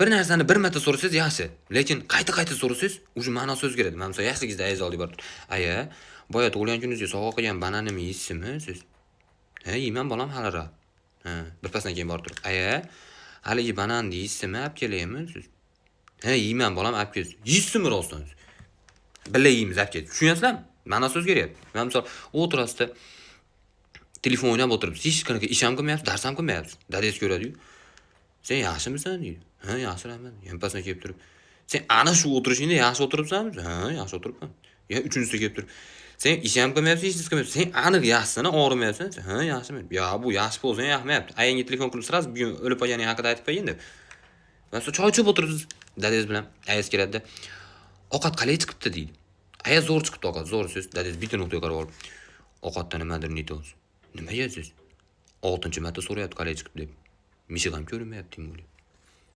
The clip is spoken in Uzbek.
bir narsani bir marta so'rasangiz yaxshi, lekin qayta so'rasangiz, uje ma'nosi o'zgaradi. Men masalan, yoshligingizda ayaz olib borib, "Aya, boya tug'ilgan kuningizga sovg'a qilgan bananimni yeysizmi siz?" "Ha, yeyman bolam halira." Ha, birpasdan keyin borib turib, "Aya, haligi bananni yeysizmi, olib kelaymi siz?" "Ha, yeyman bolam, olib kelsiz." "Yeysizmi rostdan?" "Birga yeymiz, olib kel." Tushunyapsizlarmi? Ma'nosi o'zgaryapti. Men misol o'tirasizda telefon o'ynab o'tiribsiz, hech qanaqa ish ham qilmayapsiz, dars ham qilmayapsiz. Dadangiz ko'radi-yu. "Sen yaxshimisan?" deydi. "Ha, yaxshi rahmat." Yanpasdan kelib turib, "Sen ana shu o'tirishingda yaxshi o'tiribsanmi?" "Ha, yaxshi o'tiribman." Ya uchinchisi kelib turib, "Sen ish ham qilmayapsan, hech narsa qilmayapsan. Sen aniq yaxshisan, og'rimayapsan." "Ha, yaxshiman." "Ya, bu yaxshi bo'lsa ham yoqmayapti. Ayangga telefon qilib so'rasiz, bugun o'lib qolganing haqida aytib qo'ying" deb. Masalan, choy ichib o'tiribsiz, dadangiz bilan. Ayaz keladi-da, "Ovqat qalay chiqibdi?" deydi. "Aya, zo'r chiqibdi ovqat, zo'r." Siz dadangiz bitta nuqtaga qarab olib, "Ovqatda nimadir ne to'g'ri." "Nima yeysiz?" 6-marta so'rayapti qalay chiqibdi deb. Mishig ham ko'rinmayapti, deyman.